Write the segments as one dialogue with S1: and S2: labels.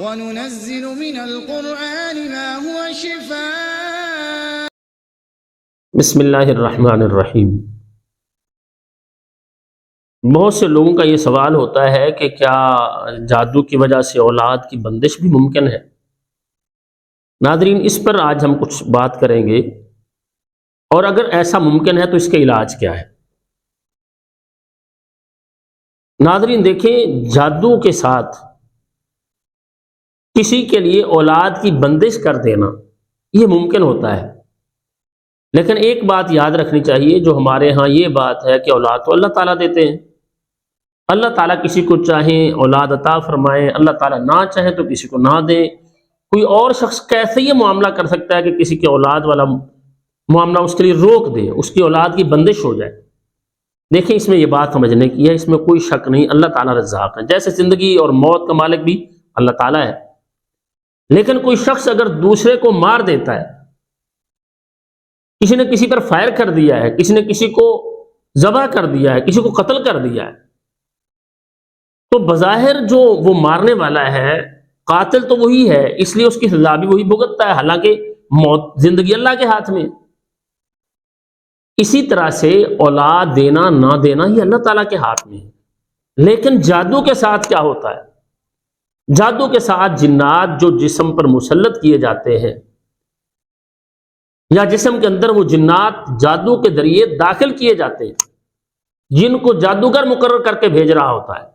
S1: وَنُنَزِّلُ مِنَ الْقُرْآنِ مَا هُوَ شِفَاءٌ.
S2: بسم اللہ الرحمن الرحیم۔ بہت سے لوگوں کا یہ سوال ہوتا ہے کہ کیا جادو کی وجہ سے اولاد کی بندش بھی ممکن ہے؟ ناظرین، اس پر آج ہم کچھ بات کریں گے، اور اگر ایسا ممکن ہے تو اس کا علاج کیا ہے۔ ناظرین دیکھیں، جادو کے ساتھ کسی کے لیے اولاد کی بندش کر دینا یہ ممکن ہوتا ہے، لیکن ایک بات یاد رکھنی چاہیے، جو ہمارے ہاں یہ بات ہے کہ اولاد تو اللہ تعالیٰ دیتے ہیں۔ اللہ تعالیٰ کسی کو چاہیں اولاد عطا فرمائیں، اللہ تعالیٰ نہ چاہیں تو کسی کو نہ دیں۔ کوئی اور شخص کیسے یہ معاملہ کر سکتا ہے کہ کسی کے اولاد والا معاملہ اس کے لیے روک دے، اس کی اولاد کی بندش ہو جائے؟ دیکھیں، اس میں یہ بات سمجھنے کی ہے، اس میں کوئی شک نہیں، اللہ تعالیٰ رزاق ہے۔ جیسے زندگی اور موت کا مالک بھی اللہ تعالیٰ ہے، لیکن کوئی شخص اگر دوسرے کو مار دیتا ہے، کسی نے کسی پر فائر کر دیا ہے، کسی نے کسی کو ذبح کر دیا ہے، کسی کو قتل کر دیا ہے، تو بظاہر جو وہ مارنے والا ہے، قاتل تو وہی ہے، اس لیے اس کی سزا بھی وہی بھگتتا ہے، حالانکہ موت زندگی اللہ کے ہاتھ میں۔ اسی طرح سے اولاد دینا نہ دینا یہ اللہ تعالیٰ کے ہاتھ میں ہے۔ لیکن جادو کے ساتھ کیا ہوتا ہے؟ جادو کے ساتھ جنات جو جسم پر مسلط کیے جاتے ہیں، یا جسم کے اندر وہ جنات جادو کے ذریعے داخل کیے جاتے ہیں، جن کو جادوگر مقرر کر کے بھیج رہا ہوتا ہے،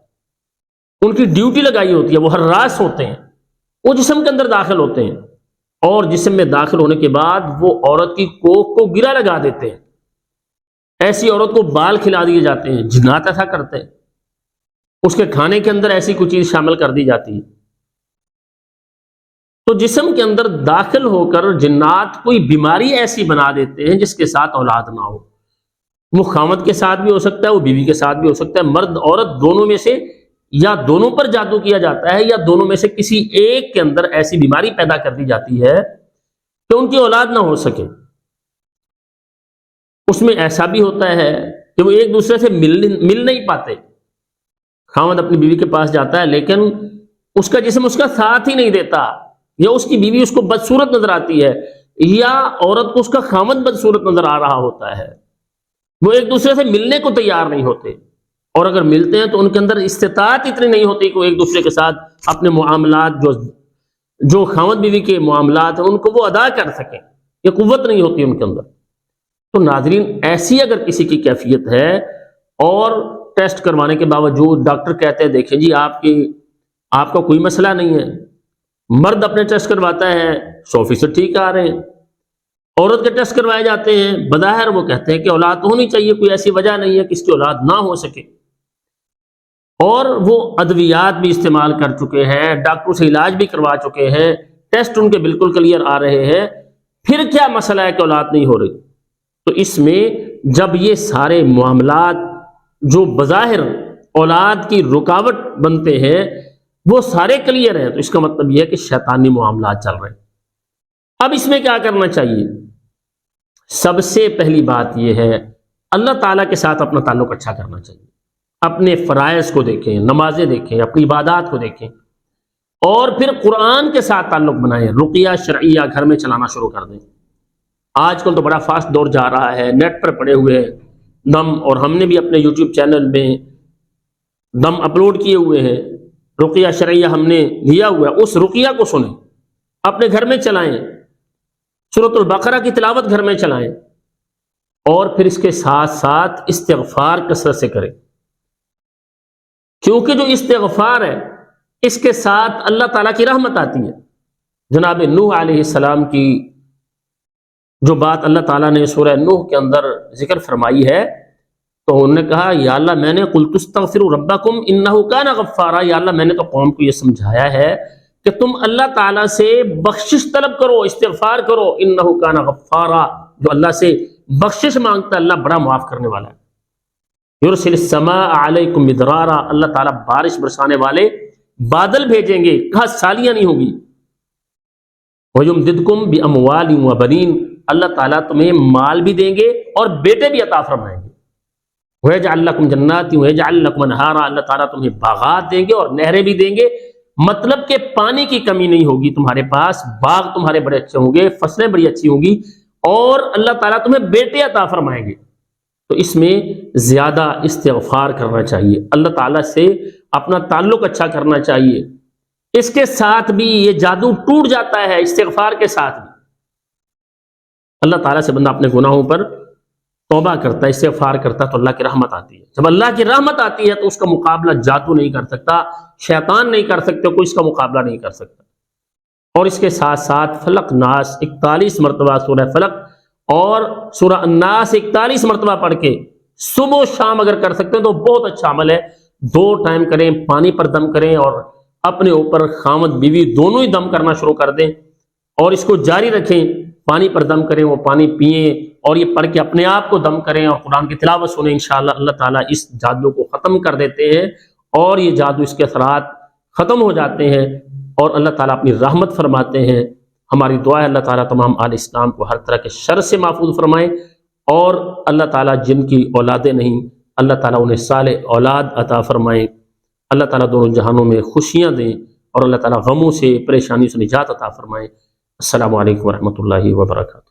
S2: ان کی ڈیوٹی لگائی ہوتی ہے، وہ حراس ہوتے ہیں، وہ جسم کے اندر داخل ہوتے ہیں، اور جسم میں داخل ہونے کے بعد وہ عورت کی کوکھ کو گرا لگا دیتے ہیں۔ ایسی عورت کو بال کھلا دیے جاتے ہیں، جنات ایسا کرتے ہیں، اس کے کھانے کے اندر ایسی کوئی چیز شامل کر دی جاتی ہے، تو جسم کے اندر داخل ہو کر جنات کوئی بیماری ایسی بنا دیتے ہیں جس کے ساتھ اولاد نہ ہو۔ وہ خامد کے ساتھ بھی ہو سکتا ہے، وہ بیوی کے ساتھ بھی ہو سکتا ہے، مرد عورت دونوں میں سے، یا دونوں پر جادو کیا جاتا ہے، یا دونوں میں سے کسی ایک کے اندر ایسی بیماری پیدا کر دی جاتی ہے کہ ان کی اولاد نہ ہو سکے۔ اس میں ایسا بھی ہوتا ہے کہ وہ ایک دوسرے سے مل نہیں پاتے، خامد اپنی بیوی کے پاس جاتا ہے لیکن اس کا جسم اس کا ساتھ ہی نہیں دیتا، یا اس کی بیوی اس کو بدصورت نظر آتی ہے، یا عورت کو اس کا خامد بدصورت نظر آ رہا ہوتا ہے، وہ ایک دوسرے سے ملنے کو تیار نہیں ہوتے، اور اگر ملتے ہیں تو ان کے اندر استطاعت اتنی نہیں ہوتی کہ وہ ایک دوسرے کے ساتھ اپنے معاملات جو خامد بیوی کے معاملات ہیں ان کو وہ ادا کر سکیں، یہ قوت نہیں ہوتی ان کے اندر۔ تو ناظرین، ایسی اگر کسی کی کیفیت ہے اور ٹیسٹ کروانے کے باوجود ڈاکٹر کہتے ہیں دیکھیں جی آپ کا کوئی مسئلہ نہیں ہے، مرد اپنے ٹیسٹ کرواتا ہے 100% ٹھیک آ رہے ہیں، عورت کے ٹیسٹ کروائے جاتے ہیں، بظاہر وہ کہتے ہیں کہ اولاد ہونی چاہیے، کوئی ایسی وجہ نہیں ہے کہ اس کی اولاد نہ ہو سکے، اور وہ ادویات بھی استعمال کر چکے ہیں، ڈاکٹروں سے علاج بھی کروا چکے ہیں، ٹیسٹ ان کے بالکل کلیئر آ رہے ہیں، پھر کیا مسئلہ ہے کہ اولاد نہیں ہو رہی؟ تو اس میں جب یہ سارے معاملات جو بظاہر اولاد کی رکاوٹ بنتے ہیں وہ سارے کلیئر ہیں، تو اس کا مطلب یہ ہے کہ شیطانی معاملات چل رہے ہیں۔ اب اس میں کیا کرنا چاہیے؟ سب سے پہلی بات یہ ہے، اللہ تعالیٰ کے ساتھ اپنا تعلق اچھا کرنا چاہیے، اپنے فرائض کو دیکھیں، نمازیں دیکھیں، اپنی عبادات کو دیکھیں، اور پھر قرآن کے ساتھ تعلق بنائیں، رقیہ شرعیہ گھر میں چلانا شروع کر دیں۔ آج کل تو بڑا فاسٹ دور جا رہا ہے، نیٹ پر پڑے ہوئے دم، اور ہم نے بھی اپنے یوٹیوب چینل میں دم اپلوڈ کیے ہوئے ہیں، رقیہ شرعیہ ہم نے لیا ہوا ہے، اس رقیہ کو سنیں، اپنے گھر میں چلائیں، سورۃ البقرہ کی تلاوت گھر میں چلائیں، اور پھر اس کے ساتھ ساتھ استغفار کثرت سے کریں، کیونکہ جو استغفار ہے اس کے ساتھ اللہ تعالیٰ کی رحمت آتی ہے۔ جناب نوح علیہ السلام کی جو بات اللہ تعالیٰ نے سورہ نوح کے اندر ذکر فرمائی ہے، تو انہوں نے کہا یا اللہ میں نے قلت استغفروا ربکم انہ کان غفارا، یا اللہ میں نے تو قوم کو یہ سمجھایا ہے کہ تم اللہ تعالیٰ سے بخشش طلب کرو، استغفار کرو، انہ کان غفارا، جو اللہ سے بخشش مانگتا ہے اللہ بڑا معاف کرنے والا ہے۔ یرسل السماء علیکم مدرارا، اللہ تعالیٰ بارش برسانے والے بادل بھیجیں گے، کہاں سالیاں نہیں ہوگی۔ وَيُمْدِدْكُمْ بِأَمْوَالٍ وَبَنِينَ، اللہ تعالیٰ تمہیں مال بھی دیں گے اور بیٹے بھی عطا فرمائیں گے۔ وَيَجْعَلْ لَكُمْ جَنَّاتٍ وَيَجْعَلْ لَكُمْ أَنْهَارًا، اللہ تعالیٰ تمہیں باغات دیں گے اور نہریں بھی دیں گے، مطلب کہ پانی کی کمی نہیں ہوگی تمہارے پاس، باغ تمہارے بڑے اچھے ہوں گے، فصلیں بڑی اچھی ہوں گی، اور اللہ تعالیٰ تمہیں بیٹے عطا فرمائیں گے۔ تو اس میں زیادہ استغفار کرنا چاہیے، اللہ تعالیٰ سے اپنا تعلق اچھا کرنا چاہیے۔ اس کے ساتھ بھی یہ جادو ٹوٹ جاتا ہے، استغفار کے ساتھ بھی اللہ تعالیٰ سے بندہ اپنے گناہوں پر توبہ کرتا ہے، استغفار کرتا ہے، تو اللہ کی رحمت آتی ہے۔ جب اللہ کی رحمت آتی ہے تو اس کا مقابلہ جادو نہیں کر سکتا، شیطان نہیں کر سکتے، کوئی اس کا مقابلہ نہیں کر سکتا۔ اور اس کے ساتھ ساتھ فلق ناس 41 مرتبہ سورہ فلق اور سورہ الناس 41 مرتبہ پڑھ کے صبح و شام اگر کر سکتے ہیں تو بہت اچھا عمل ہے۔ 2 ٹائم کریں، پانی پر دم کریں اور اپنے اوپر خامد بیوی دونوں ہی دم کرنا شروع کر دیں، اور اس کو جاری رکھیں، پانی پر دم کریں، وہ پانی پئیں اور یہ پڑھ کے اپنے آپ کو دم کریں اور قرآن کی تلاوت سنیں، انشاءاللہ اللہ تعالیٰ اس جادو کو ختم کر دیتے ہیں، اور یہ جادو اس کے اثرات ختم ہو جاتے ہیں، اور اللہ تعالیٰ اپنی رحمت فرماتے ہیں۔ ہماری دعا ہے اللہ تعالیٰ تمام آل اسلام کو ہر طرح کے شر سے محفوظ فرمائے، اور اللہ تعالیٰ جن کی اولادیں نہیں، اللہ تعالیٰ انہیں صالح اولاد عطا فرمائے، اللہ تعالیٰ دونوں جہانوں میں خوشیاں دیں، اور اللہ تعالیٰ غموں سے، پریشانیوں سے نجات عطا فرمائے۔ السلام علیکم ورحمۃ اللہ وبرکاتہ۔